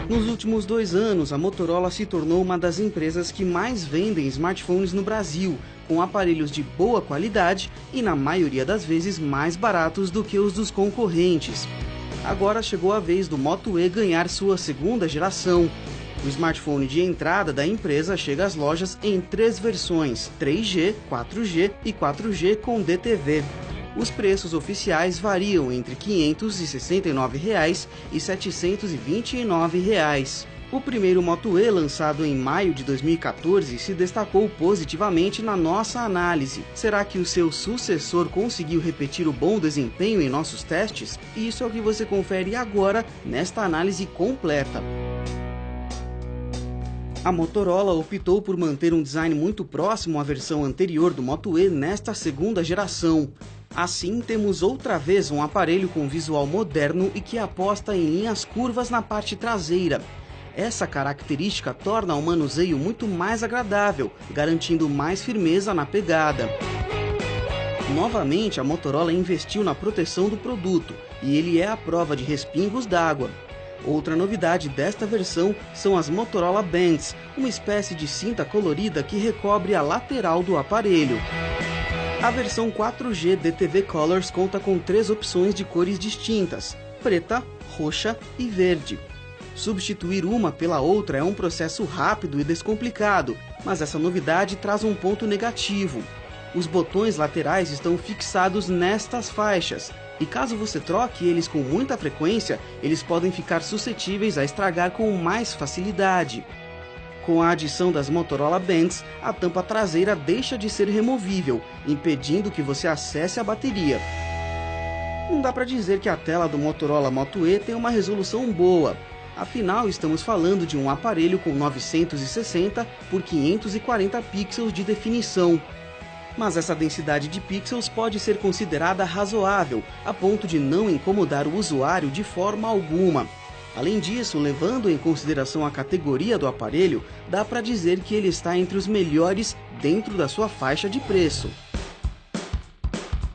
Nos últimos 2 anos, a Motorola se tornou uma das empresas que mais vendem smartphones no Brasil, com aparelhos de boa qualidade e, na maioria das vezes, mais baratos do que os dos concorrentes. Agora chegou a vez do Moto E ganhar sua segunda geração. O smartphone de entrada da empresa chega às lojas em 3 versões, 3G, 4G e 4G com DTV. Os preços oficiais variam entre R$ 569 e R$ 729. O primeiro Moto E, lançado em maio de 2014, se destacou positivamente na nossa análise. Será que o seu sucessor conseguiu repetir o bom desempenho em nossos testes? Isso é o que você confere agora nesta análise completa. A Motorola optou por manter um design muito próximo à versão anterior do Moto E nesta segunda geração. Assim, temos outra vez um aparelho com visual moderno e que aposta em linhas curvas na parte traseira. Essa característica torna o manuseio muito mais agradável, garantindo mais firmeza na pegada. Novamente, a Motorola investiu na proteção do produto, e ele é a prova de respingos d'água. Outra novidade desta versão são as Motorola Bands, uma espécie de cinta colorida que recobre a lateral do aparelho. A versão 4G DTV Colors conta com 3 opções de cores distintas: preta, roxa e verde. Substituir uma pela outra é um processo rápido e descomplicado, mas essa novidade traz um ponto negativo. Os botões laterais estão fixados nestas faixas, e caso você troque eles com muita frequência, eles podem ficar suscetíveis a estragar com mais facilidade. Com a adição das Motorola Bands, a tampa traseira deixa de ser removível, impedindo que você acesse a bateria. Não dá para dizer que a tela do Motorola Moto E tem uma resolução boa. Afinal, estamos falando de um aparelho com 960 por 540 pixels de definição. Mas essa densidade de pixels pode ser considerada razoável, a ponto de não incomodar o usuário de forma alguma. Além disso, levando em consideração a categoria do aparelho, dá para dizer que ele está entre os melhores dentro da sua faixa de preço.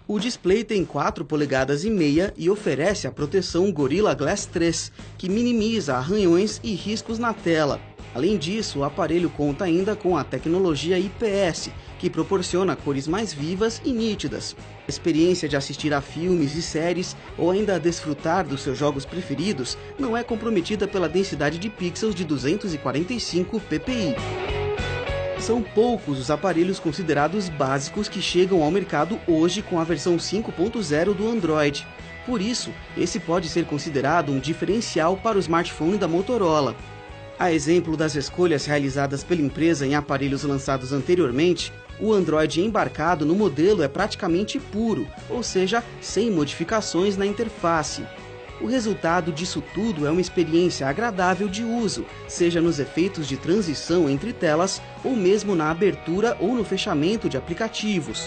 O display tem 4,5 polegadas e oferece a proteção Gorilla Glass 3, que minimiza arranhões e riscos na tela. Além disso, o aparelho conta ainda com a tecnologia IPS, que proporciona cores mais vivas e nítidas. A experiência de assistir a filmes e séries ou ainda desfrutar dos seus jogos preferidos não é comprometida pela densidade de pixels de 245 ppi. São poucos os aparelhos considerados básicos que chegam ao mercado hoje com a versão 5.0 do Android. Por isso, esse pode ser considerado um diferencial para o smartphone da Motorola. A exemplo das escolhas realizadas pela empresa em aparelhos lançados anteriormente, o Android embarcado no modelo é praticamente puro, ou seja, sem modificações na interface. O resultado disso tudo é uma experiência agradável de uso, seja nos efeitos de transição entre telas ou mesmo na abertura ou no fechamento de aplicativos.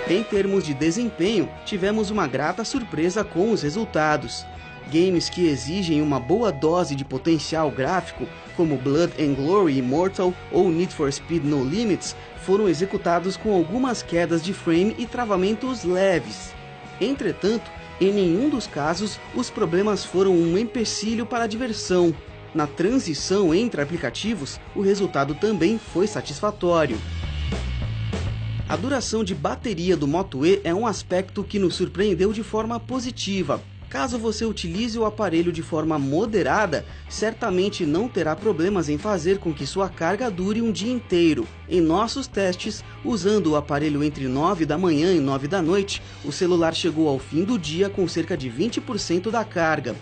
Em termos de desempenho, tivemos uma grata surpresa com os resultados. Games que exigem uma boa dose de potencial gráfico, como Blood and Glory Immortal ou Need for Speed No Limits, foram executados com algumas quedas de frame e travamentos leves. Entretanto, em nenhum dos casos, os problemas foram um empecilho para a diversão. Na transição entre aplicativos, o resultado também foi satisfatório. A duração de bateria do Moto E é um aspecto que nos surpreendeu de forma positiva. Caso você utilize o aparelho de forma moderada, certamente não terá problemas em fazer com que sua carga dure um dia inteiro. Em nossos testes, usando o aparelho entre 9 da manhã e 9 da noite, o celular chegou ao fim do dia com cerca de 20% da carga.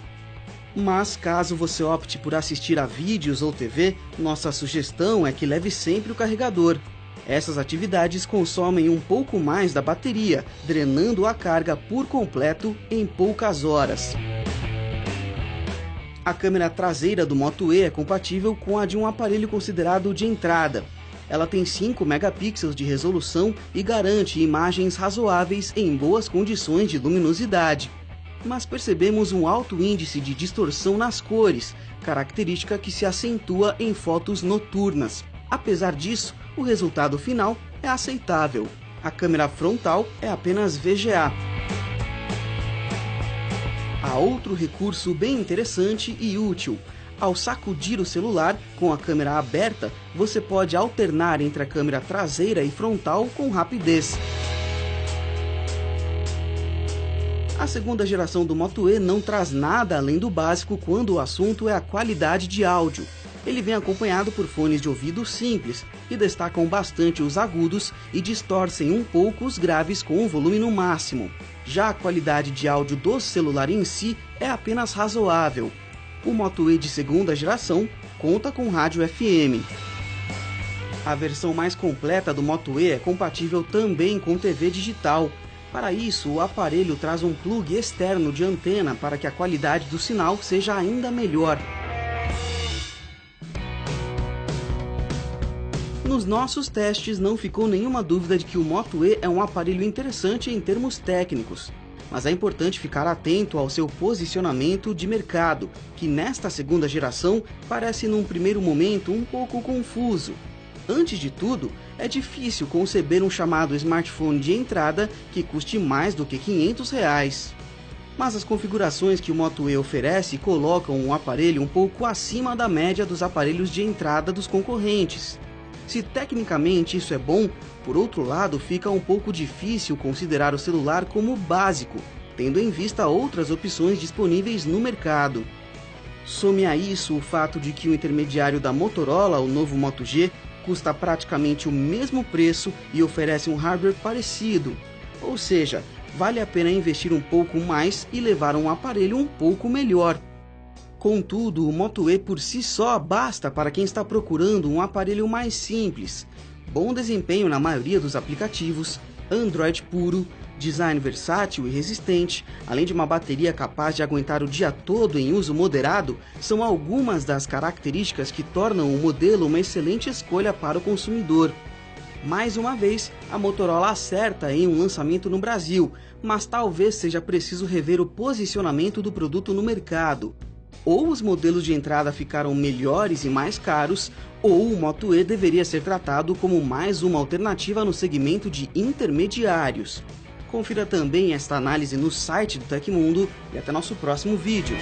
Mas caso você opte por assistir a vídeos ou TV, nossa sugestão é que leve sempre o carregador. Essas atividades consomem um pouco mais da bateria, drenando a carga por completo em poucas horas. A câmera traseira do Moto E é compatível com a de um aparelho considerado de entrada. Ela tem 5 megapixels de resolução e garante imagens razoáveis em boas condições de luminosidade. Mas percebemos um alto índice de distorção nas cores, característica que se acentua em fotos noturnas. Apesar disso, o resultado final é aceitável. A câmera frontal é apenas VGA. A outro recurso bem interessante e útil. Ao sacudir o celular com a câmera aberta, você pode alternar entre a câmera traseira e frontal com rapidez. A segunda geração do Moto E não traz nada além do básico quando o assunto é a qualidade de áudio. Ele vem acompanhado por fones de ouvido simples, que destacam bastante os agudos e distorcem um pouco os graves com o volume no máximo. Já a qualidade de áudio do celular em si é apenas razoável. O Moto E de segunda geração conta com rádio FM. A versão mais completa do Moto E é compatível também com TV digital. Para isso, o aparelho traz um plug externo de antena para que a qualidade do sinal seja ainda melhor. Nos nossos testes não ficou nenhuma dúvida de que o Moto E é um aparelho interessante em termos técnicos, mas é importante ficar atento ao seu posicionamento de mercado, que nesta segunda geração parece num primeiro momento um pouco confuso. Antes de tudo, é difícil conceber um chamado smartphone de entrada que custe mais do que R$500. Mas as configurações que o Moto E oferece colocam o aparelho um pouco acima da média dos aparelhos de entrada dos concorrentes. Se tecnicamente isso é bom, por outro lado fica um pouco difícil considerar o celular como básico, tendo em vista outras opções disponíveis no mercado. Some a isso o fato de que o intermediário da Motorola, o novo Moto G, custa praticamente o mesmo preço e oferece um hardware parecido. Ou seja, vale a pena investir um pouco mais e levar um aparelho um pouco melhor. Contudo, o Moto E por si só basta para quem está procurando um aparelho mais simples, bom desempenho na maioria dos aplicativos, Android puro, design versátil e resistente, além de uma bateria capaz de aguentar o dia todo em uso moderado, são algumas das características que tornam o modelo uma excelente escolha para o consumidor. Mais uma vez, a Motorola acerta em um lançamento no Brasil, mas talvez seja preciso rever o posicionamento do produto no mercado. Ou os modelos de entrada ficaram melhores e mais caros, ou o Moto E deveria ser tratado como mais uma alternativa no segmento de intermediários. Confira também esta análise no site do Tecmundo e até nosso próximo vídeo.